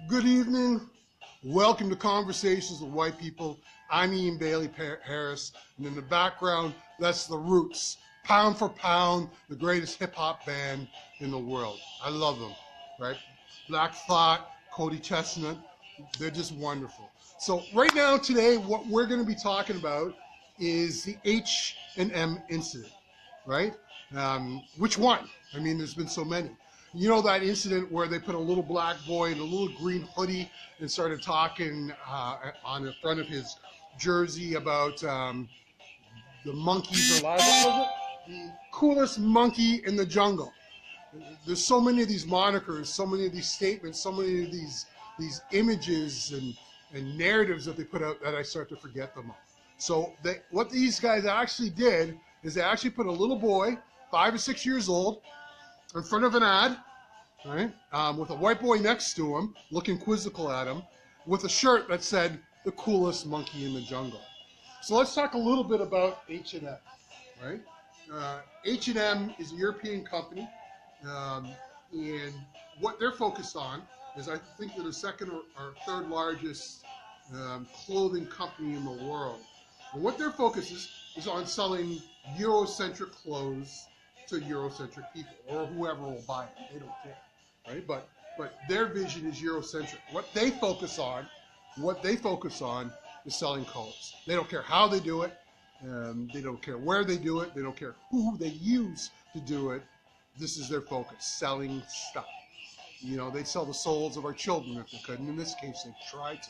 Good evening. Welcome to Conversations with White People. I'm Ian Bailey Harris, and in the background, that's The Roots. Pound for pound, the greatest hip-hop band in the world. I love them, right? Black Thought, Cody Chestnut, they're just wonderful. So right now, today, what we're going to be talking about is the H&M incident, right? Which one? I mean, there's been so many. You know that incident where they put a little black boy in a little green hoodie and started talking on the front of his jersey about the monkeys are alive. What was it? The coolest monkey in the jungle. There's so many of these monikers, so many of these statements, so many of these images and narratives that they put out that I start to forget them all. So what these guys actually did is they actually put a little boy, 5 or 6 years old, in front of an ad, right, with a white boy next to him, looking quizzical at him, with a shirt that said, "The coolest monkey in the jungle." So let's talk a little bit about H&M, right? H&M is a European company, and what they're focused on is, I think they're the second or third largest clothing company in the world. And what their focus is on selling Eurocentric clothes to Eurocentric people, or whoever will buy it. They don't care, right? But their vision is Eurocentric. What they focus on is selling colors. They don't care how they do it. They don't care where they do it. They don't care who they use to do it. This is their focus, selling stuff. You know, they sell the souls of our children if they could, and in this case, they try to.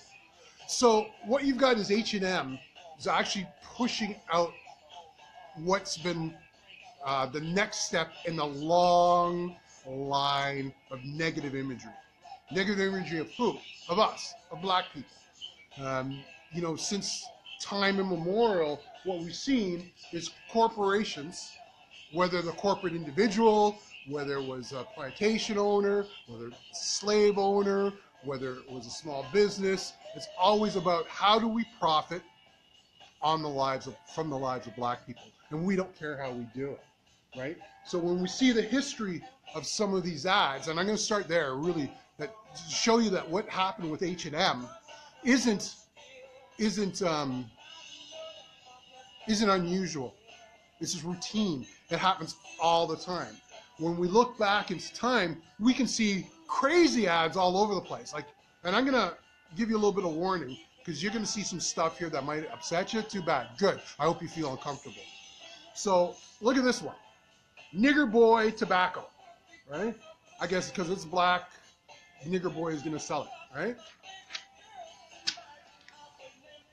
So what you've got is H&M is actually pushing out what's been the next step in the long line of negative imagery. Negative imagery of who? Of us, of black people. You know, since time immemorial, what we've seen is corporations, whether the corporate individual, whether it was a plantation owner, whether it's a slave owner, whether it was a small business, it's always about how do we profit from the lives of black people. And we don't care how we do it. Right? So when we see the history of some of these ads, and I'm going to start there, really, that to show you that what happened with H&M isn't unusual. This is routine. It happens all the time. When we look back into time, we can see crazy ads all over the place. And I'm going to give you a little bit of warning, because you're going to see some stuff here that might upset you. Too bad. Good. I hope you feel uncomfortable. So look at this one. Nigger boy tobacco, right? I guess because it's black, nigger boy is going to sell it, right?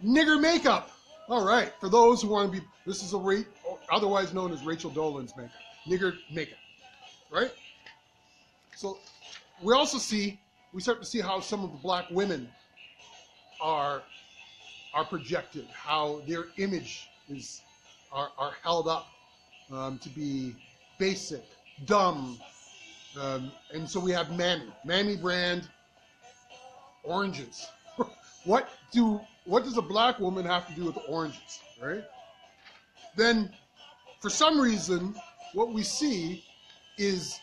Nigger makeup. All right, for those who want to be, this is otherwise known as Rachel Dolan's makeup. Nigger makeup, right? So we start to see how some of the black women are projected, how their image are held up to be basic, dumb, and so we have Mammy brand oranges. What does a black woman have to do with oranges, right? Then, for some reason, what we see is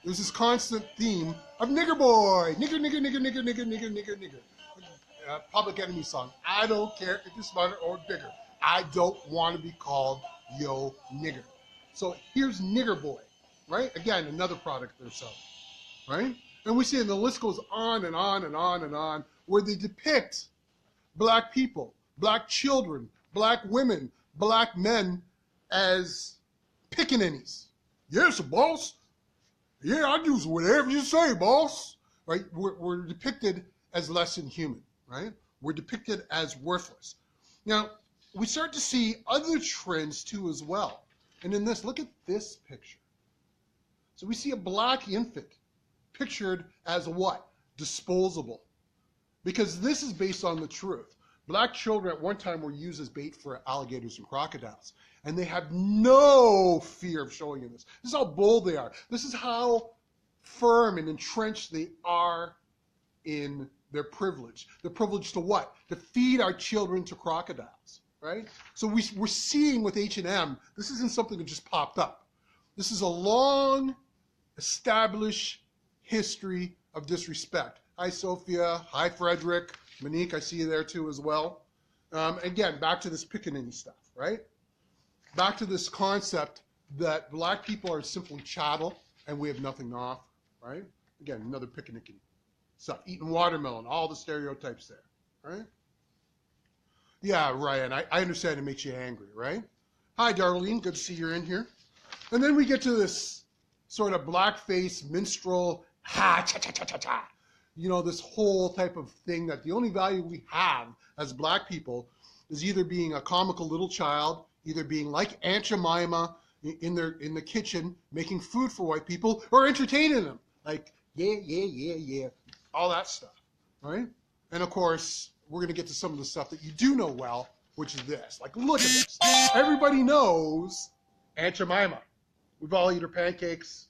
there's this constant theme of nigger boy, nigger, nigger, nigger, nigger, nigger, nigger, nigger, nigger. Public Enemy song. I don't care if you're smarter or bigger. I don't want to be called yo nigger. So here's Nigger Boy, right? Again, another product they're selling, right? And we see, and the list goes on and on and on and on, where they depict black people, black children, black women, black men as pickaninnies. Yes, boss. Yeah, I do whatever you say, boss. Right? We're depicted as less than human, right? We're depicted as worthless. Now, we start to see other trends too as well. And in this, look at this picture. So we see a black infant pictured as what? Disposable. Because this is based on the truth. Black children at one time were used as bait for alligators and crocodiles. And they have no fear of showing you this. This is how bold they are. This is how firm and entrenched they are in their privilege. The privilege to what? To feed our children to crocodiles. Right? So we're seeing with H&M, this isn't something that just popped up. This is a long established history of disrespect. Hi, Sophia. Hi, Frederick. Monique, I see you there too as well. Again, back to this pickaninny stuff, right? Back to this concept that black people are simply chattel and we have nothing to offer, right? Again, another picnicky stuff. Eating watermelon, all the stereotypes there, right? Yeah, Ryan, I understand it makes you angry, right? Hi, Darlene, good to see you're in here. And then we get to this sort of blackface, minstrel, ha, cha, cha, cha, cha, cha. You know, this whole type of thing that the only value we have as black people is either being a comical little child, either being like Aunt Jemima in the kitchen making food for white people, or entertaining them. Like, yeah, all that stuff, right? And of course, we're going to get to some of the stuff that you do know well, which is this. Like, look at this. Everybody knows Aunt Jemima. We've all eaten her pancakes.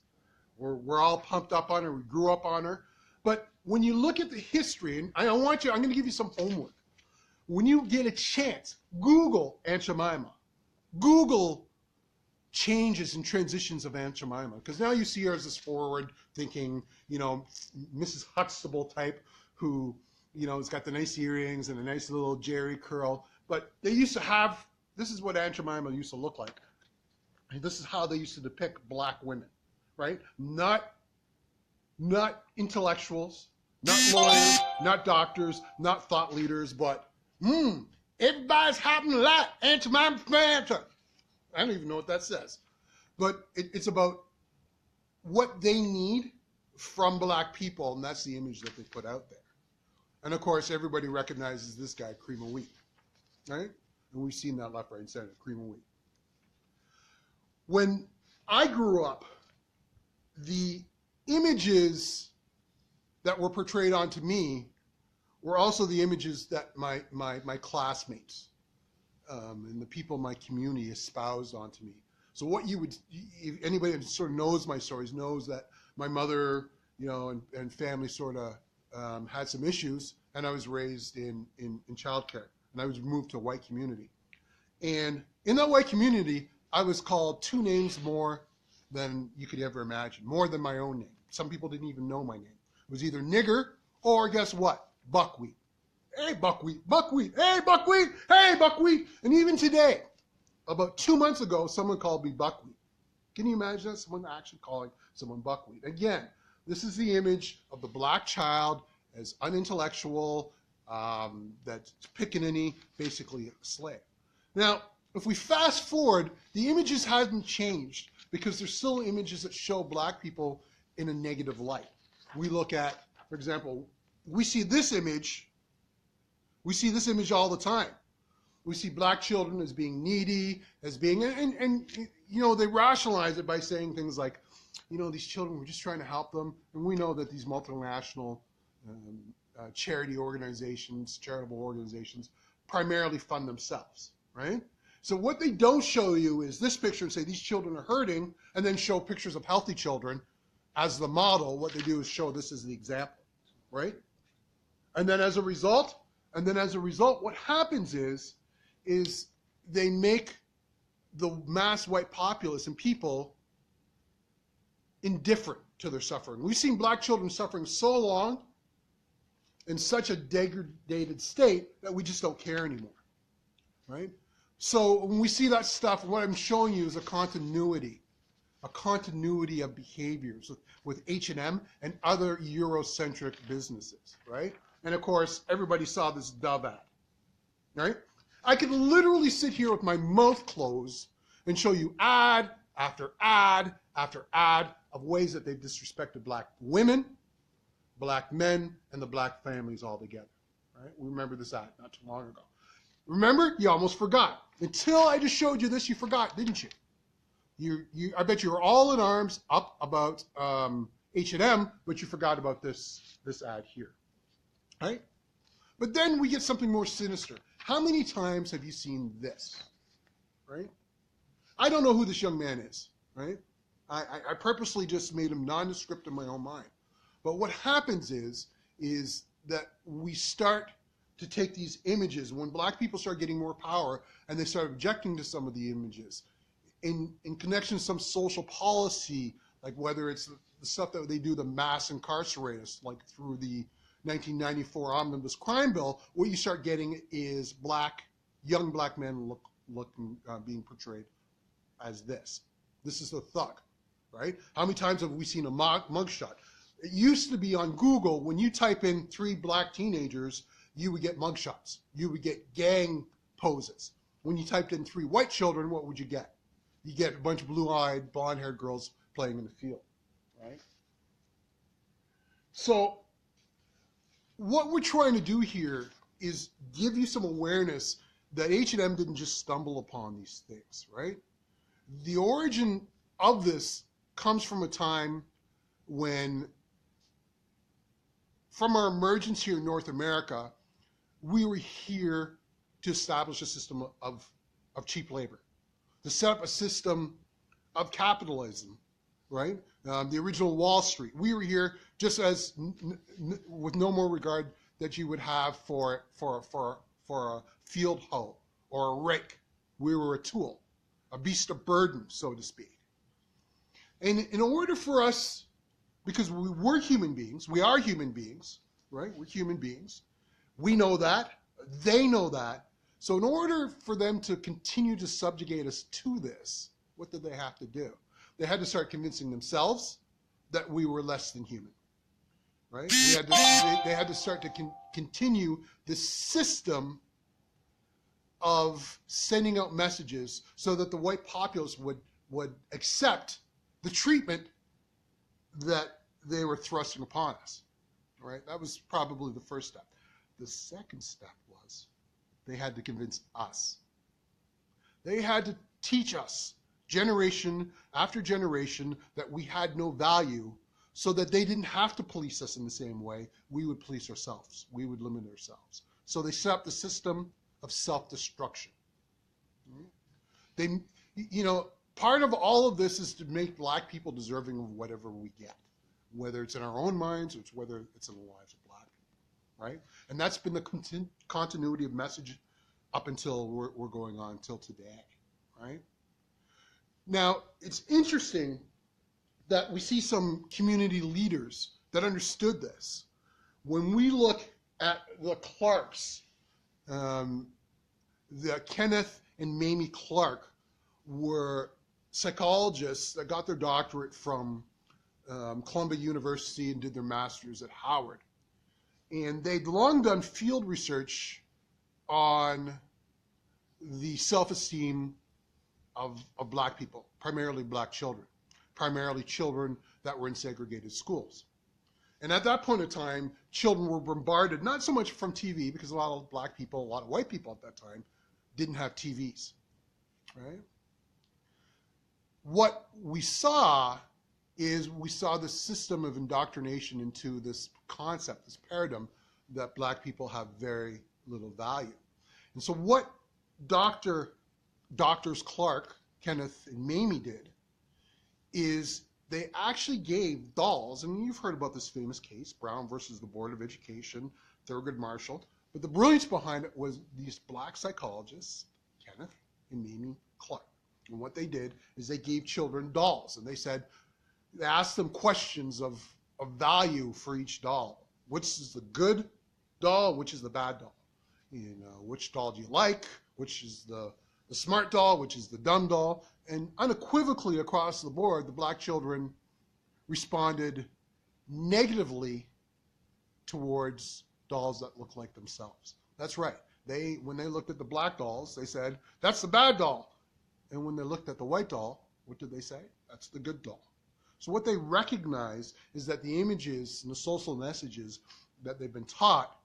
We're all pumped up on her. We grew up on her. But when you look at the history, and I'm going to give you some homework. When you get a chance, Google Aunt Jemima. Google changes and transitions of Aunt Jemima. Because now you see her as this forward-thinking, you know, Mrs. Huxtable type who, you know, has got the nice earrings and a nice little Jerry curl. But they used to have, this is what Aunt Jemima used to look like. And this is how they used to depict black women, right? Not intellectuals, not lawyers, not doctors, not thought leaders, but, everybody's having a lot. Aunt Jemima, I don't even know what that says. But it's about what they need from black people, and that's the image that they put out there. And of course, everybody recognizes this guy, Cream of Wheat, right? And we've seen that left, right, and center, Cream of Wheat. When I grew up, the images that were portrayed onto me were also the images that my classmates and the people in my community espoused onto me. So what you would, if anybody that sort of knows my stories knows that my mother, you know, and family sort of had some issues, and I was raised in childcare, and I was moved to a white community. And in that white community, I was called 2 names more than you could ever imagine, more than my own name. Some people didn't even know my name. It was either nigger or guess what? Buckwheat. Hey, buckwheat, buckwheat, hey, buckwheat, hey, buckwheat. And even today, about 2 months ago, someone called me buckwheat. Can you imagine that? Someone actually calling someone buckwheat. Again, this is the image of the black child as unintellectual, that's pickaninny, basically a slave. Now, if we fast forward, the images haven't changed because there's still images that show black people in a negative light. We look at, for example, we see this image all the time. We see black children as being needy, as being, and you know, they rationalize it by saying things like, you know, these children, we're just trying to help them. And we know that these multinational charity organizations, charitable organizations, primarily fund themselves, right? So what they don't show you is this picture and say these children are hurting, and then show pictures of healthy children as the model. What they do is show this as the example, right? And then as a result, what happens is they make the mass white populace and people indifferent to their suffering. We've seen black children suffering so long in such a degraded state that we just don't care anymore, right? So when we see that stuff, what I'm showing you is a continuity of behaviors with H&M and other Eurocentric businesses, right? And of course, everybody saw this Dove ad, right? I could literally sit here with my mouth closed and show you ad after ad after ad of ways that they've disrespected black women, black men, and the black families all together, right? We remember this ad not too long ago. Remember? You almost forgot. Until I just showed you this, you forgot, didn't you? I bet you were all in arms up about H&M, but you forgot about this ad here, right? But then we get something more sinister. How many times have you seen this, right? I don't know who this young man is, right? I purposely just made him nondescript in my own mind. But what happens is that we start to take these images, when black people start getting more power and they start objecting to some of the images in connection to some social policy, like whether it's the stuff that they do, the mass incarcerate us, like through the, 1994 Omnibus Crime Bill, what you start getting is young black men being portrayed as this. This is a thug, right? How many times have we seen a mugshot? It used to be on Google, when you type in 3 black teenagers, you would get mugshots. You would get gang poses. When you typed in 3 white children, what would you get? You get a bunch of blue-eyed, blonde-haired girls playing in the field, right? So what we're trying to do here is give you some awareness that H&M didn't just stumble upon these things, right? The origin of this comes from a time when, from our emergence here in North America, we were here to establish a system of cheap labor, to set up a system of capitalism, right? The original Wall Street. We were here just as with no more regard that you would have for a field hoe or a rake. We were a tool, a beast of burden, so to speak. And in order for us, because we're human beings, we are human beings, right? We're human beings. We know that. They know that. So in order for them to continue to subjugate us to this, what did they have to do? They had to start convincing themselves that we were less than human, right? They had to start to continue this system of sending out messages so that the white populace would accept the treatment that they were thrusting upon us, right? That was probably the first step. The second step was they had to convince us. They had to teach us, generation after generation, that we had no value, so that they didn't have to police us in the same way. We would police ourselves. We would limit ourselves. So they set up the system of self-destruction. They, part of all of this is to make black people deserving of whatever we get, whether it's in our own minds or whether it's in the lives of black people, right? And that's been the continuity of message up until we're going on till today, right? Now, it's interesting that we see some community leaders that understood this. When we look at the Clarks, the Kenneth and Mamie Clark were psychologists that got their doctorate from Columbia University and did their master's at Howard. And they'd long done field research on the self-esteem of black people, primarily black children, primarily children that were in segregated schools. And at that point in time, children were bombarded, not so much from TV, because a lot of black people, a lot of white people at that time, didn't have TVs, right? What we saw is this system of indoctrination into this concept, this paradigm, that black people have very little value. And so what Doctors Clark, Kenneth, and Mamie did is they actually gave dolls, and you've heard about this famous case, Brown versus the Board of Education, Thurgood Marshall, but the brilliance behind it was these black psychologists, Kenneth and Mamie Clark. And what they did is they gave children dolls, and they asked them questions of value for each doll. Which is the good doll, which is the bad doll? Which doll do you like? Which is the smart doll, which is the dumb doll? And unequivocally across the board, the black children responded negatively towards dolls that look like themselves. That's right. When they looked at the black dolls, they said, that's the bad doll. And when they looked at the white doll, what did they say? That's the good doll. So what they recognized is that the images and the social messages that they've been taught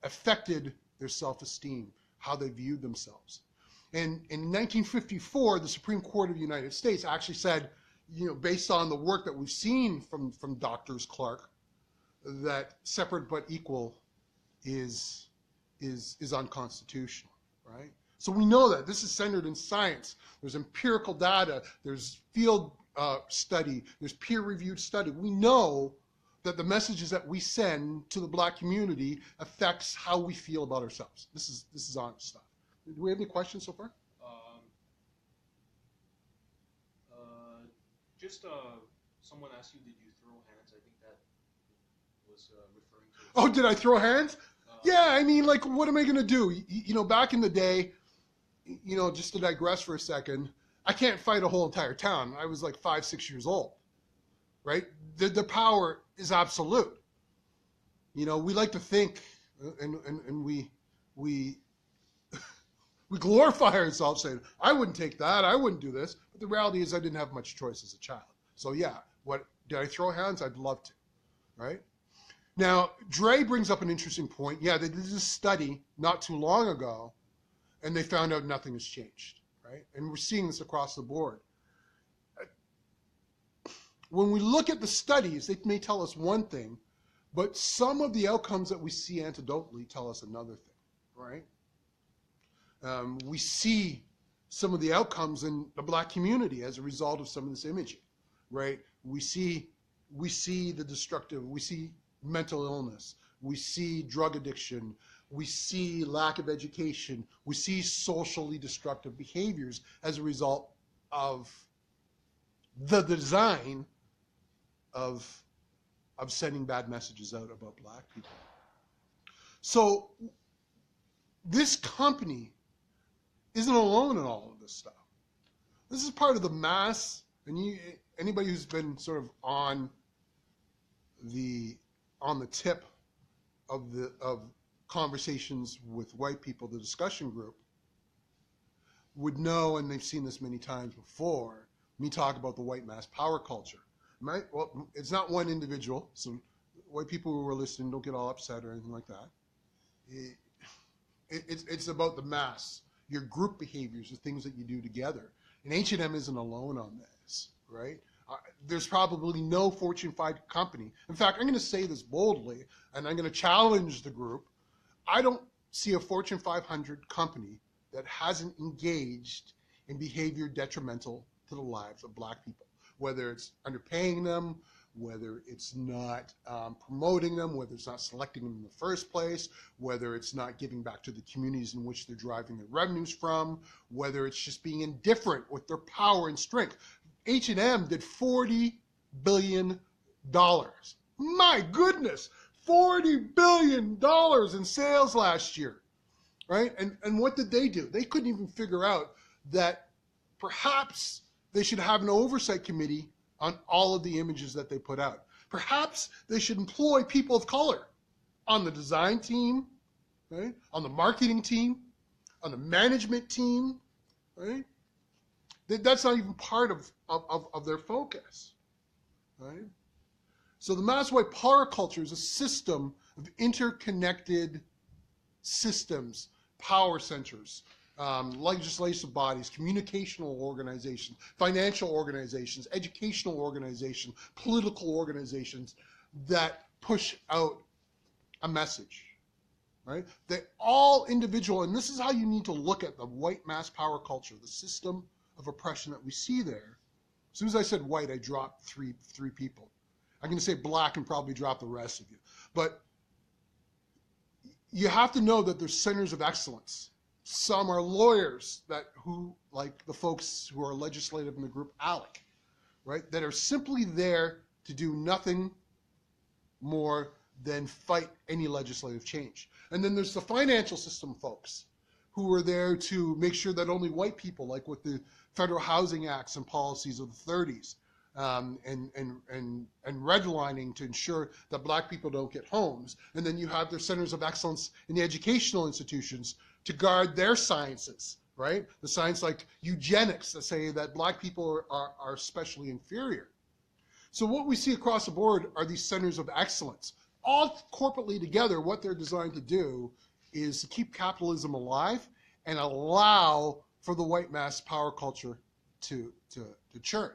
affected their self-esteem, how they viewed themselves. And in 1954, the Supreme Court of the United States actually said, based on the work that we've seen from Doctors Clark, that separate but equal is unconstitutional, right? So we know that this is centered in science. There's empirical data, there's field study, there's peer-reviewed study. We know that the messages that we send to the black community affects how we feel about ourselves. This is honest stuff. Do we have any questions so far? Someone asked you, did you throw hands? I think that was referring to. Oh, did I throw hands? Yeah, I mean, like, what am I going to do? You know, back in the day, you know, just to digress for a second, I can't fight a whole entire town. I was like 5, 6 years old, right? The power is absolute. You know, we like to think, and we we glorify ourselves saying, I wouldn't take that, I wouldn't do this. But the reality is I didn't have much choice as a child. So yeah, what did I throw hands? I'd love to, right? Now, Dre brings up an interesting point. Yeah, they did this study not too long ago, and they found out nothing has changed, right? And we're seeing this across the board. When we look at the studies, they may tell us one thing, but some of the outcomes that we see anecdotally tell us another thing, right? We see some of the outcomes in the Black community as a result of some of this imaging, right? We see the destructive, we see mental illness, we see drug addiction, we see lack of education, we see socially destructive behaviors as a result of the design of sending bad messages out about Black people. So this company isn't alone in all of this stuff. This is part of the mass, and anybody who's been sort of on the tip of conversations with white people, the discussion group, would know, and they've seen this many times before, me talk about the white mass power culture. Right? Well, it's not one individual, so white people who are listening don't get all upset or anything like that. It's about the mass, your group behaviors, the things that you do together. And H&M isn't alone on this, right? There's probably no Fortune 5 company. In fact, I'm going to say this boldly, and I'm going to challenge the group. I don't see a Fortune 500 company that hasn't engaged in behavior detrimental to the lives of Black people, whether it's underpaying them, whether it's not promoting them, whether it's not selecting them in the first place, whether it's not giving back to the communities in which they're driving their revenues from, whether it's just being indifferent with their power and strength. H&M did $40 billion. My goodness, $40 billion in sales last year, right? And what did they do? They couldn't even figure out that perhaps they should have an oversight committee on all of the images that they put out. Perhaps they should employ people of color on the design team, right? On the marketing team, on the management team, right? That's not even part of their focus, right? So the mass white power culture is a system of interconnected systems, power centers, legislative bodies, communicational organizations, financial organizations, educational organizations, political organizations that push out a message, right? They all individual, and this is how you need to look at the white mass power culture, the system of oppression that we see there. As soon as I said white, I dropped three people. I'm going to say Black and probably drop the rest of you. But you have to know that there's centers of excellence. Some are lawyers who, like the folks who are legislative in the group ALEC, right, that are simply there to do nothing more than fight any legislative change. And then there's the financial system folks who are there to make sure that only white people, like with the federal housing acts and policies of the 30s, and redlining to ensure that Black people don't get homes. And then you have their centers of excellence in the educational institutions to guard their sciences, right? The science like eugenics that say that Black people are especially inferior. So what we see across the board are these centers of excellence. All corporately together, what they're designed to do is to keep capitalism alive and allow for the white mass power culture to churn.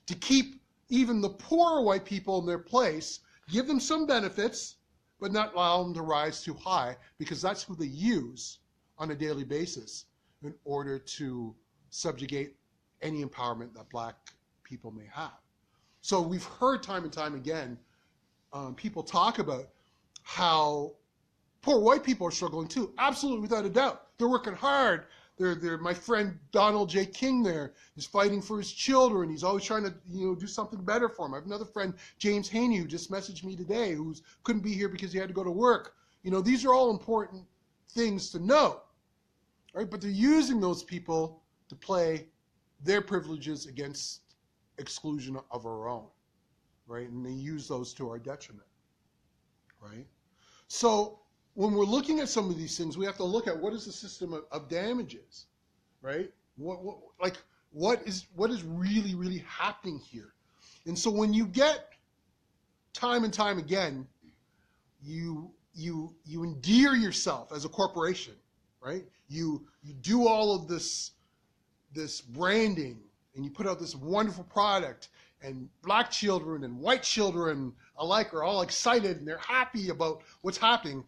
To keep even the poorer white people in their place, give them some benefits, but not allow them to rise too high, because that's who they use on a daily basis in order to subjugate any empowerment that Black people may have. So we've heard time and time again people talk about how poor white people are struggling too. Absolutely, without a doubt. They're working hard. My friend Donald J. King there is fighting for his children. He's always trying to, do something better for them. I have another friend, James Haney, who just messaged me today, who couldn't be here because he had to go to work. These are all important things to know, right? But they're using those people to play their privileges against exclusion of our own, right? And they use those to our detriment, right? So when we're looking at some of these things, we have to look at what is the system of damages, right? What is really, really happening here? And so when you get time and time again, you endear yourself as a corporation, right? You do all of this branding, and you put out this wonderful product, and black children and white children alike are all excited and they're happy about what's happening.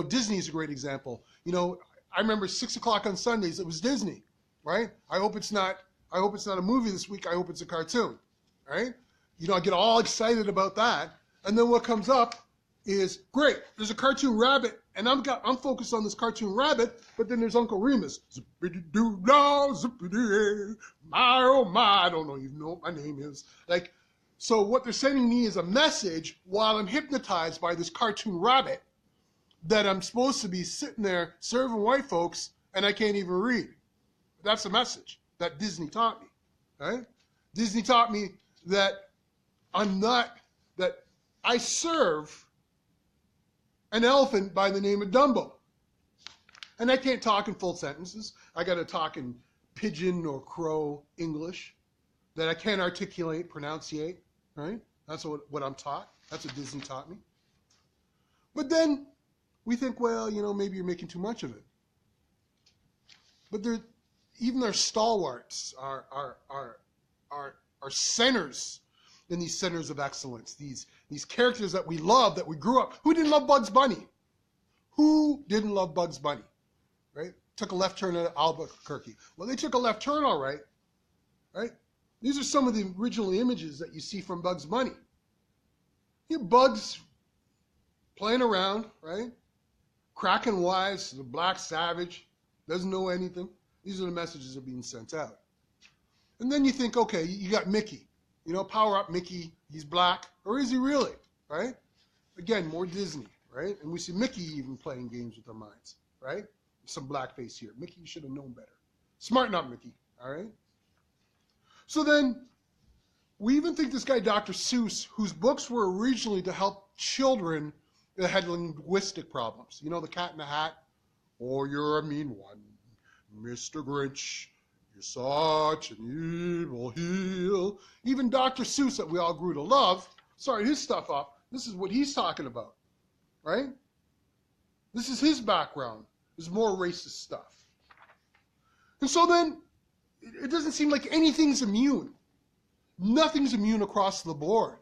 Disney is a great example. I remember 6 o'clock on Sundays, it was Disney, right? I hope it's not a movie this week. I hope it's a cartoon, right? I get all excited about that. And then what comes up is, great, there's a cartoon rabbit, and I'm focused on this cartoon rabbit, but then there's Uncle Remus. Zippity-doo-dah, zippity, my, oh my, I don't even know what my name is. So what they're sending me is a message while I'm hypnotized by this cartoon rabbit that I'm supposed to be sitting there serving white folks, and I can't even read. That's the message that Disney taught me, right? Disney taught me that I serve an elephant by the name of Dumbo. And I can't talk in full sentences. I got to talk in pigeon or crow English that I can't articulate, pronunciate, right? That's what I'm taught. That's what Disney taught me. But then we think, well, maybe you're making too much of it. But even our stalwarts, our centers in these centers of excellence, these characters that we love, that we grew up. Who didn't love Bugs Bunny? Who didn't love Bugs Bunny? Right? Took a left turn at Albuquerque. Well, they took a left turn, all right. Right? These are some of the original images that you see from Bugs Bunny. Bugs playing around, right? Cracking wise, the black savage, doesn't know anything. These are the messages that are being sent out. And then you think, okay, you got Mickey. Power up Mickey, he's black. Or is he really, right? Again, more Disney, right? And we see Mickey even playing games with our minds, right? Some blackface here. Mickey should have known better. Smarten up, Mickey, all right? So then, we even think this guy, Dr. Seuss, whose books were originally to help children that had linguistic problems. The Cat in the Hat, or You're a Mean One, Mr. Grinch, You're such an evil heel. Even Dr. Seuss, that we all grew to love, started his stuff up. This is what he's talking about, right? This is his background. There's more racist stuff. And so then, it doesn't seem like anything's immune. Nothing's immune across the board.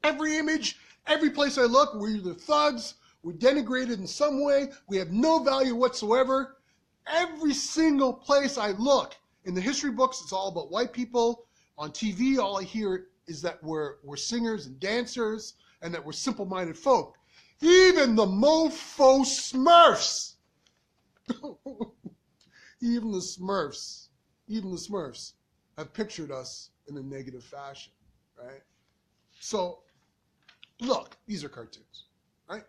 Every image, every place I look, we're either thugs, we're denigrated in some way, we have no value whatsoever. Every single place I look, in the history books, it's all about white people. On TV, all I hear is that we're singers and dancers, and that we're simple-minded folk. Even the mofo Smurfs, even the Smurfs have pictured us in a negative fashion, right? So, look, these are cartoons, right?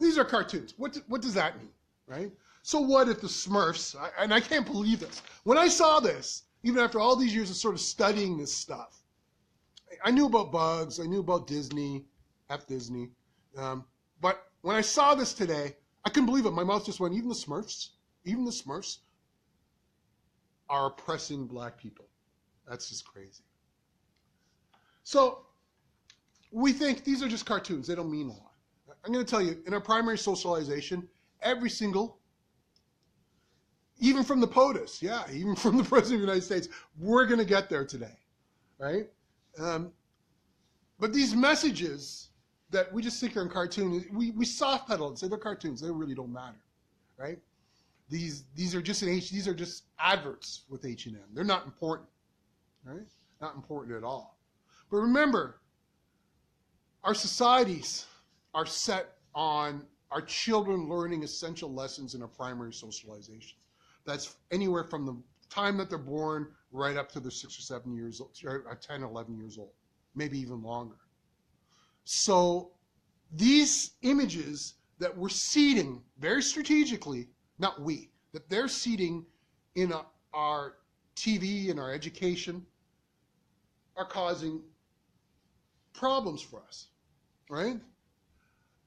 These are cartoons. What does that mean, right? So what if the Smurfs, and I can't believe this, when I saw this, even after all these years of sort of studying this stuff, I knew about Bugs, I knew about Disney, F Disney, but when I saw this today, I couldn't believe it. My mouth just went, even the Smurfs are oppressing black people. That's just crazy. So we think these are just cartoons. They don't mean a lot. I'm going to tell you, in our primary socialization, every single, even from the POTUS, even from the President of the United States, we're going to get there today, right? But these messages that we just think are in cartoons, we soft pedal and say they're cartoons. They really don't matter, right? These are just adverts with H&M. They're not important, right? Not important at all. But remember, our societies are set on our children learning essential lessons in our primary socialization. that's anywhere from the time that they're born right up to their 6 or 7 years old, or 10, 11 years old, maybe even longer. So these images that we're seeding very strategically, not we, that they're seeding in our TV and our education are causing problems for us, right?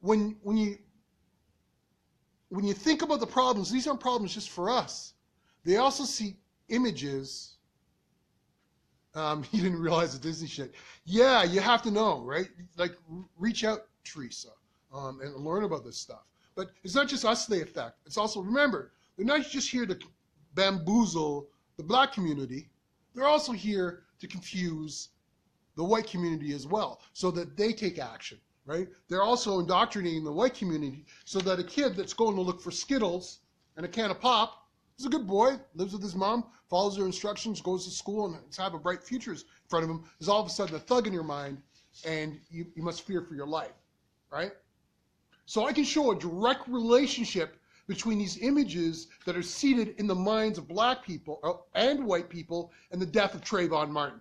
When you think about the problems, these aren't problems just for us. They also see images. You didn't realize the Disney shit. Yeah, you have to know, right? Like, reach out, Teresa, and learn about this stuff. But it's not just us they affect. It's also, remember, they're not just here to bamboozle the black community. They're also here to confuse the white community as well, so that they take action, right? They're also indoctrinating the white community so that a kid that's going to look for Skittles and a can of pop is a good boy, lives with his mom, follows her instructions, goes to school, and has have a bright future in front of him, is all of a sudden a thug in your mind, and you must fear for your life, right? So I can show a direct relationship between these images that are seated in the minds of black people and white people and the death of Trayvon Martin,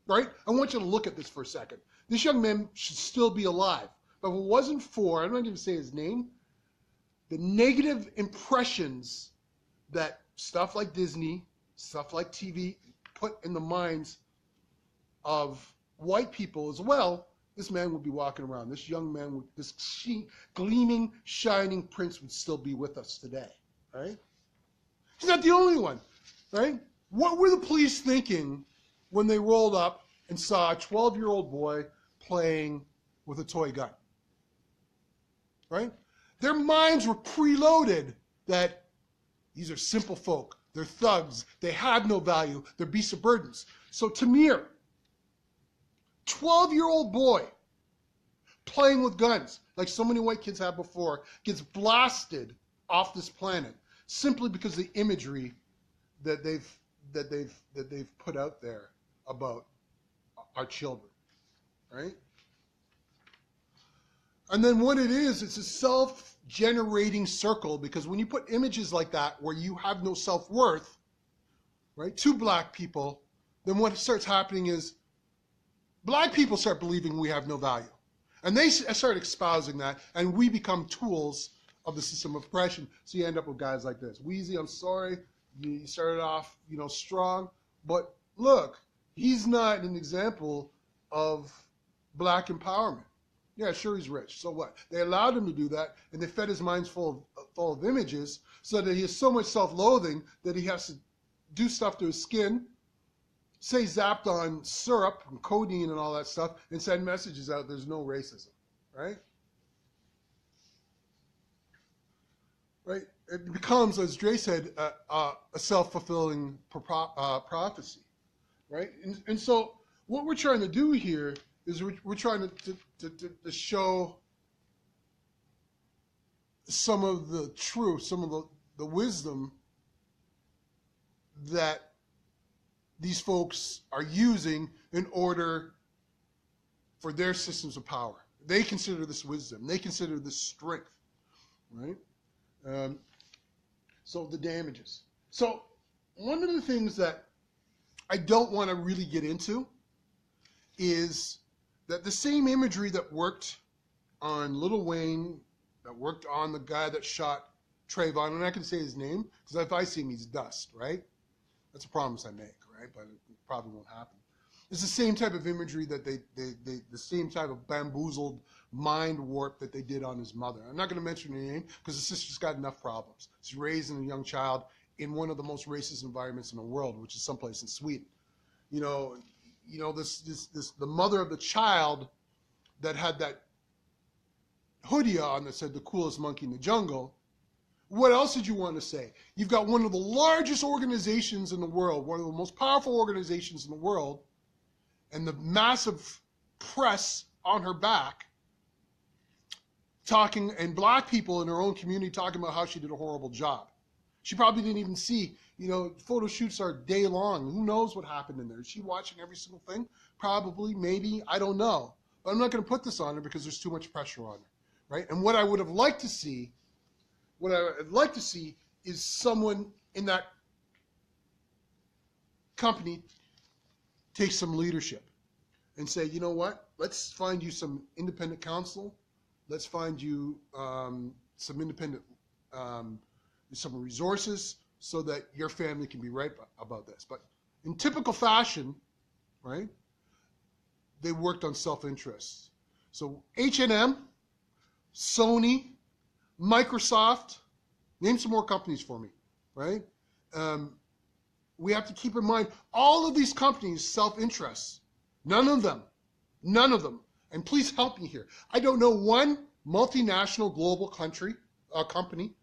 right? I want you to look at this for a second. This young man should still be alive. But if it wasn't for, I'm not going to say his name, the negative impressions that stuff like Disney, stuff like TV put in the minds of white people as well, this man would be walking around. This young man, with this gleaming, shining prince would still be with us today, right? He's not the only one, right? What were the police thinking when they rolled up and saw a 12-year-old boy playing with a toy gun, right? Their minds were preloaded that these are simple folk. They're thugs. They have no value. They're beasts of burdens. So Tamir, 12-year-old boy playing with guns, like so many white kids have before, gets blasted off this planet simply because of the imagery that they've put out there about our children, right? And then what it is, it's a self-generating circle, because when you put images like that where you have no self-worth, right, to black people, then what starts happening is black people start believing we have no value. And they start espousing that, and we become tools of the system of oppression. So you end up with guys like this. Wheezy, I'm sorry, you started off, strong, but look, he's not an example of black empowerment. Yeah, sure, he's rich. So what? They allowed him to do that, and they fed his mind full of images, so that he has so much self-loathing that he has to do stuff to his skin, say zapped on syrup and codeine and all that stuff, and send messages out, there's no racism, right? Right? It becomes, as Dre said, a self-fulfilling prophecy, right? And so what we're trying to do here is we're trying to show some of the truth, some of the wisdom that these folks are using in order for their systems of power. They consider this wisdom. They consider this strength, right? So the damages. So one of the things that I don't want to really get into is that the same imagery that worked on Lil Wayne, that worked on the guy that shot Trayvon, and I can say his name, because if I see him, he's dust, right? That's a promise I make, right? But it probably won't happen. It's the same type of imagery that the same type of bamboozled mind warp that they did on his mother. I'm not going to mention her name because the sister's got enough problems. She's raising a young child in one of the most racist environments in the world, which is someplace in Sweden. The mother of the child that had that hoodie on that said the coolest monkey in the jungle. What else did you want to say? You've got one of the largest organizations in the world, one of the most powerful organizations in the world, and the massive press on her back talking, and black people in her own community talking about how she did a horrible job. She probably didn't even see, photo shoots are day long. Who knows what happened in there? Is she watching every single thing? Probably, maybe, I don't know. But I'm not going to put this on her because there's too much pressure on her, right? And what I would have liked to see, is someone in that company take some leadership and say, you know what, let's find you some independent counsel. Let's find you some independent, some resources so that your family can be right about this. But in typical fashion, right, they worked on self-interest. So H&M, Sony, Microsoft, name some more companies for me, right? We have to keep in mind all of these companies' self-interests. None of them, and please help me here. I don't know one multinational global company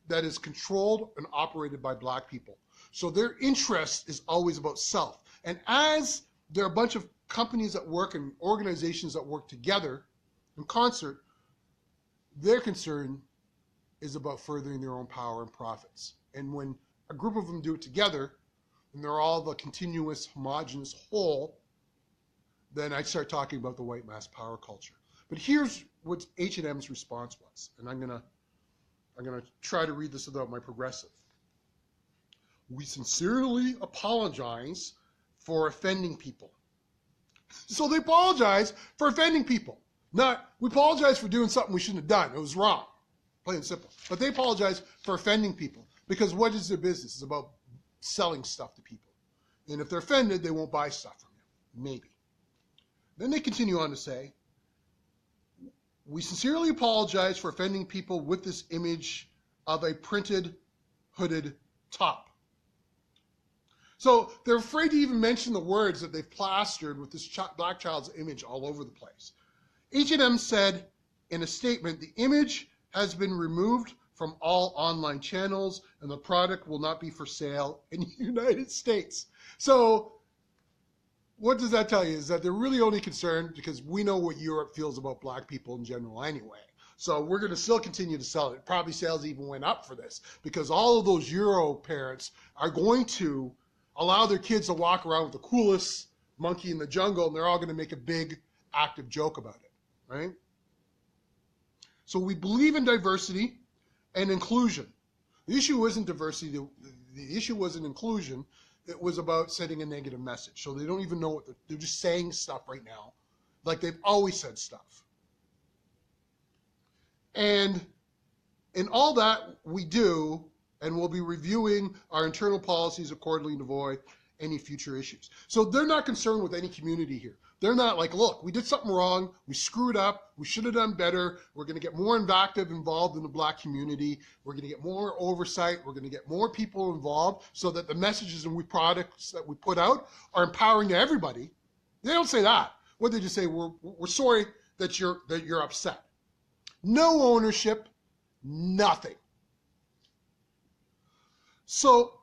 that is controlled and operated by black people. So their interest is always about self. And as there are a bunch of companies that work and organizations that work together in concert, their concern is about furthering their own power and profits. And when a group of them do it together, and they're all the continuous, homogenous whole, then I start talking about the white mass power culture. But here's what H&M's response was, and I'm gonna try to read this without my progressive. We sincerely apologize for offending people. So they apologize for offending people. Not, we apologize for doing something we shouldn't have done. It was wrong, plain and simple. But they apologize for offending people because what is their business? It's about selling stuff to people. And if they're offended, they won't buy stuff from you, maybe. Then they continue on to say, we sincerely apologize for offending people with this image of a printed hooded top. So they're afraid to even mention the words that they've plastered with this black child's image all over the place. H&M said in a statement, the image has been removed from all online channels and the product will not be for sale in the United States. So what does that tell you? Is that they're really only concerned because we know what Europe feels about black people in general anyway. So we're going to still continue to sell it. Probably sales even went up for this because all of those Euro parents are going to allow their kids to walk around with the coolest monkey in the jungle, and they're all going to make a big active joke about it, right? So we believe in diversity and inclusion. The issue wasn't diversity. The issue wasn't inclusion. It was about sending a negative message. So they don't even know what they're just saying stuff right now, like they've always said stuff. And in all that we do, and we'll be reviewing our internal policies accordingly to avoid any future issues. So they're not concerned with any community here. They're not like, look, we did something wrong, we screwed up, we should have done better, we're going to get more active involved in the black community, we're going to get more oversight, we're going to get more people involved so that the messages and products that we put out are empowering to everybody. They don't say that. What they just say, we're sorry that you're upset. No ownership, nothing. So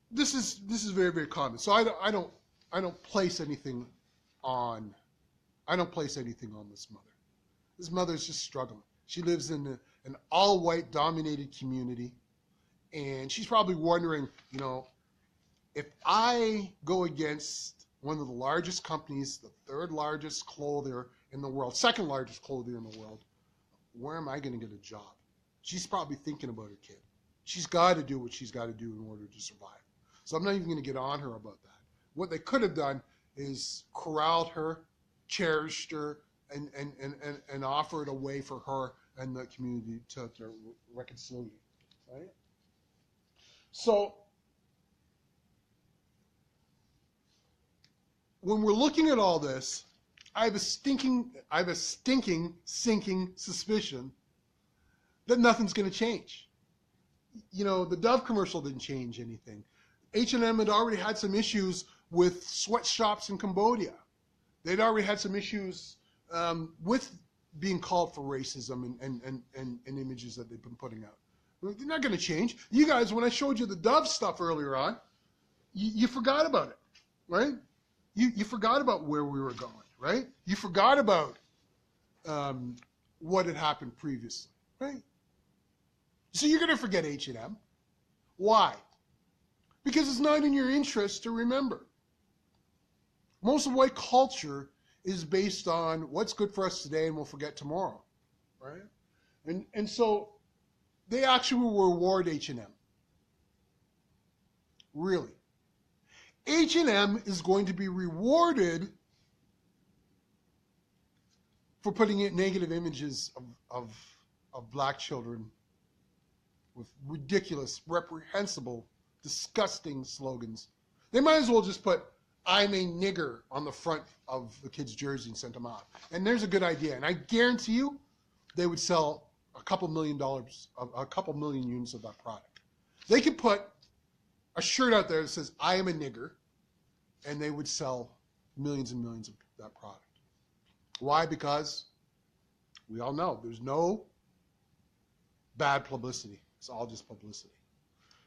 this is very, very common. So I don't place anything on this mother. This mother is just struggling. She lives in an all-white dominated community, and she's probably wondering, you know, if I go against one of the largest companies, the third largest clothier in the world, second largest clothier in the world, where am I going to get a job? She's probably thinking about her kid. She's got to do what she's got to do in order to survive. So I'm not even going to get on her about that. What they could have done is corralled her, cherished her, and offered a way for her and the community to reconcile, right? So when we're looking at all this, I have a stinking, sinking suspicion that nothing's going to change. You know, the Dove commercial didn't change anything. H&M had already had some issues with sweatshops in Cambodia. They'd already had some issues with being called for racism and images that they've been putting out. They're not going to change. You guys, when I showed you the Dove stuff earlier on, you forgot about it, right? You forgot about where we were going, right? You forgot about what had happened previously, right? So you're going to forget H&M. Why? Because it's not in your interest to remember. Most of white culture is based on what's good for us today and we'll forget tomorrow, right? And so they actually will reward H&M. Really. H&M is going to be rewarded for putting in negative images of black children with ridiculous, reprehensible, disgusting slogans. They might as well just put, "I'm a nigger" on the front of the kid's jersey and send them out. And there's a good idea. And I guarantee you, they would sell a couple million units of that product. They could put a shirt out there that says, "I am a nigger," and they would sell millions and millions of that product. Why? Because we all know there's no bad publicity. It's all just publicity.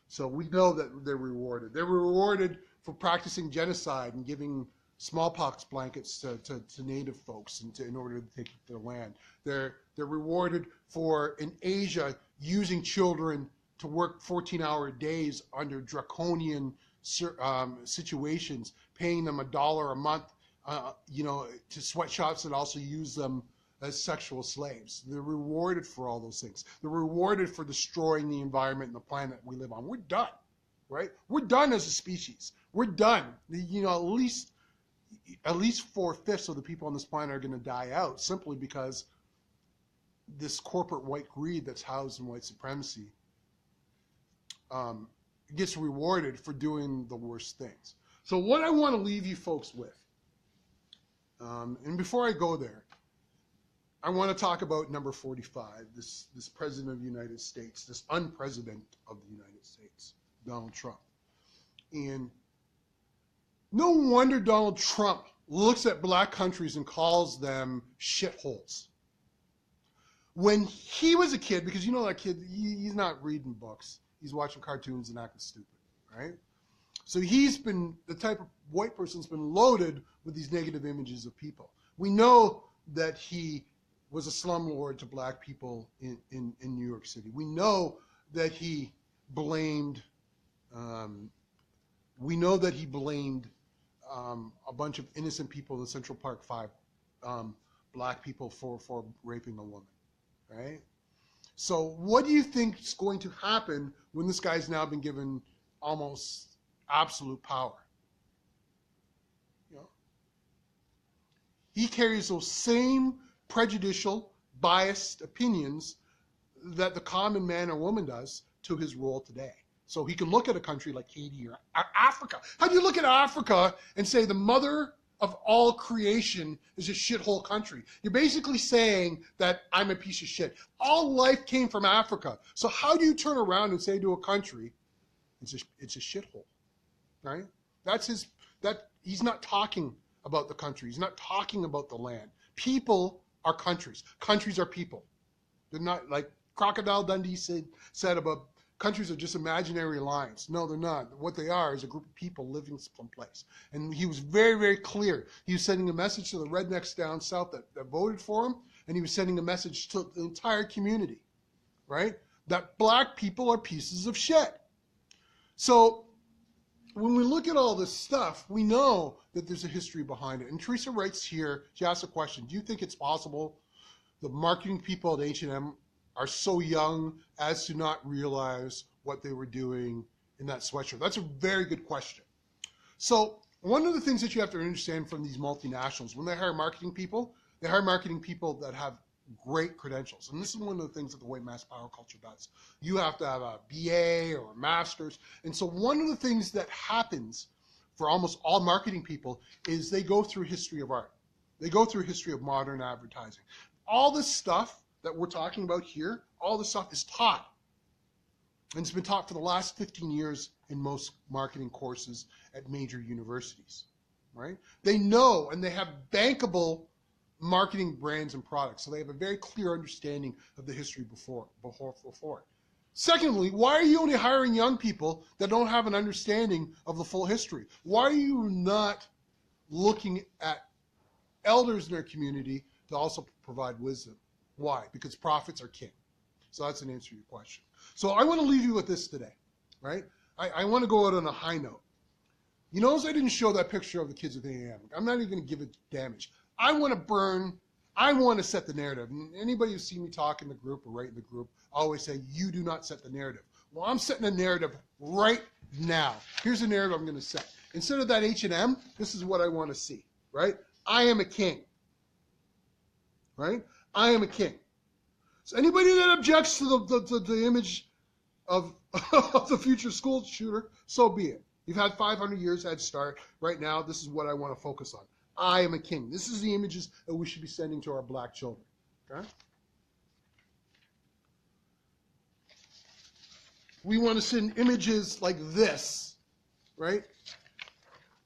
So we know that they're rewarded. They're rewarded for practicing genocide and giving smallpox blankets to Native folks in order to take their land. They're rewarded for, in Asia, using children to work 14-hour days under draconian situations, paying them $1 a month, to sweatshops that also use them as sexual slaves. They're rewarded for all those things. They're rewarded for destroying the environment and the planet we live on. We're done, right? We're done as a species. We're done. At least 4/5 of the people on this planet are going to die out simply because this corporate white greed that's housed in white supremacy gets rewarded for doing the worst things. So what I want to leave you folks with, and before I go there, I want to talk about number 45, this president of the United States, this unpresident of the United States, Donald Trump. And no wonder Donald Trump looks at black countries and calls them shitholes. When he was a kid, because you know that kid, he's not reading books. He's watching cartoons and acting stupid, right? So he's been, the type of white person's been loaded with these negative images of people. We know that he was a slumlord to black people in New York City. We know that he blamed, a bunch of innocent people in Central Park 5, black people for raping a woman, right? So what do you think is going to happen when this guy's now been given almost absolute power? He carries those same prejudicial, biased opinions that the common man or woman does to his role today. So he can look at a country like Haiti or Africa. How do you look at Africa and say the mother of all creation is a shithole country? You're basically saying that I'm a piece of shit. All life came from Africa. So how do you turn around and say to a country, it's a shithole, right? He's not talking about the country. He's not talking about the land. People are countries. Countries are people. They're not, like Crocodile Dundee said about countries are just imaginary lines. No, they're not. What they are is a group of people living someplace. And he was very, very clear. He was sending a message to the rednecks down south that voted for him, and he was sending a message to the entire community, right? That black people are pieces of shit. So when we look at all this stuff, we know that there's a history behind it. And Teresa writes here, she asks a question, do you think it's possible the marketing people at H&M are so young as to not realize what they were doing in that sweatshirt? That's a very good question. So one of the things that you have to understand from these multinationals, when they hire marketing people that have great credentials. And this is one of the things that the white mass power culture does. You have to have a BA or a master's. And so one of the things that happens for almost all marketing people is they go through history of art. They go through history of modern advertising. All this stuff that we're talking about here, all this stuff is taught. And it's been taught for the last 15 years in most marketing courses at major universities, right? They know, and they have bankable marketing brands and products. So they have a very clear understanding of the history before it. Secondly, why are you only hiring young people that don't have an understanding of the full history? Why are you not looking at elders in their community to also provide wisdom? Why? Because profits are king. So that's an answer to your question. So I want to leave you with this today, right? I want to go out on a high note. You notice I didn't show that picture of the kids with AAM. I'm not even going to give it damage. I want to set the narrative. And anybody who's seen me talk in the group or write in the group, I always say, you do not set the narrative. Well, I'm setting a narrative right now. Here's a narrative I'm going to set. Instead of that H&M, this is what I want to see, right? I am a king, right? I am a king. So anybody that objects to the image of, of the future school shooter, so be it. You've had 500 years head start. Right now, this is what I want to focus on. I am a king. This is the images that we should be sending to our black children. Okay? We want to send images like this, right?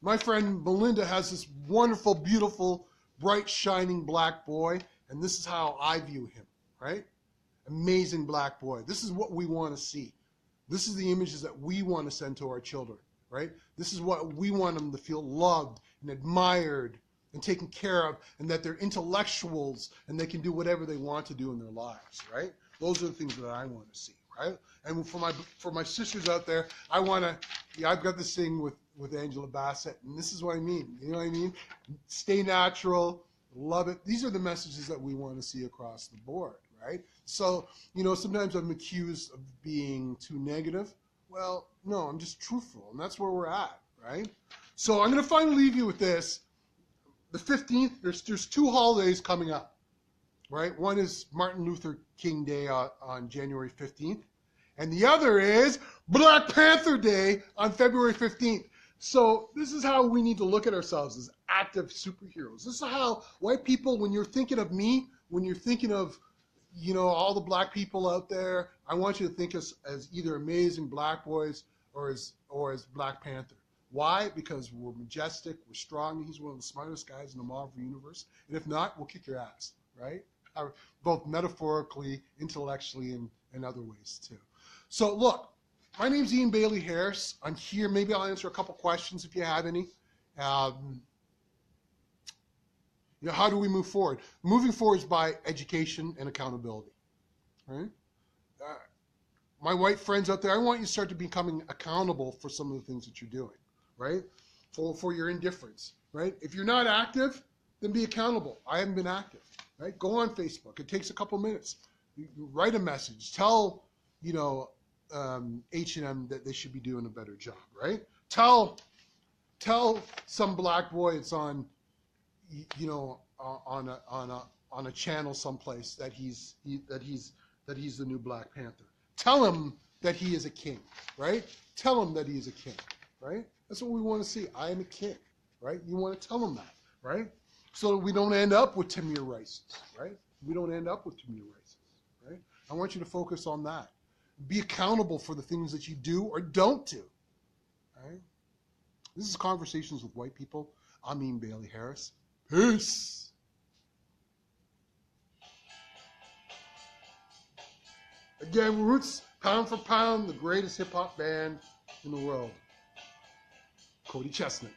My friend Melinda has this wonderful, beautiful, bright, shining black boy, and this is how I view him, right? Amazing black boy. This is what we want to see. This is the images that we want to send to our children, right? This is what we want them to feel loved and admired and taken care of, and that they're intellectuals and they can do whatever they want to do in their lives, right? Those are the things that I want to see, right? And for my sisters out there, I want to, yeah, I've got this thing with Angela Bassett, and this is what I mean. You know what I mean? Stay natural, love it. These are the messages that we want to see across the board, right? So, you know, sometimes I'm accused of being too negative. Well, no, I'm just truthful, and that's where we're at, right? So I'm going to finally leave you with this. The 15th, there's two holidays coming up, right? One is Martin Luther King Day on January 15th, and the other is Black Panther Day on February 15th. So this is how we need to look at ourselves as active superheroes. This is how white people, when you're thinking of me, when you're thinking of, you know, all the black people out there, I want you to think as either amazing black boys or as Black Panther. Why? Because we're majestic, we're strong. He's one of the smartest guys in the Marvel universe. And if not, we'll kick your ass, right? Both metaphorically, intellectually, and other ways too. So look, my name's Ian Bailey Harris. I'm here. Maybe I'll answer a couple questions if you have any. You know, how do we move forward? Moving forward is by education and accountability, right? My white friends out there, I want you to start to becoming accountable for some of the things that you're doing, right? For your indifference, right? If you're not active, then be accountable. I haven't been active, right? Go on Facebook. It takes a couple minutes. You write a message. Tell, you know, H&M that they should be doing a better job, right? Tell some black boy it's on, you know, on a channel someplace that he's the new Black Panther. Tell him that he is a king, right? Tell him that he is a king, right? That's what we want to see. I am a king, right? You want to tell him that, right? So that we don't end up with Tamir Rices, right? We don't end up with Tamir Rices, right? I want you to focus on that. Be accountable for the things that you do or don't do, right? This is Conversations with White People. I'm Ian Bailey Harris. Peace. Again, Roots, pound for pound, the greatest hip-hop band in the world. Cody Chestnut.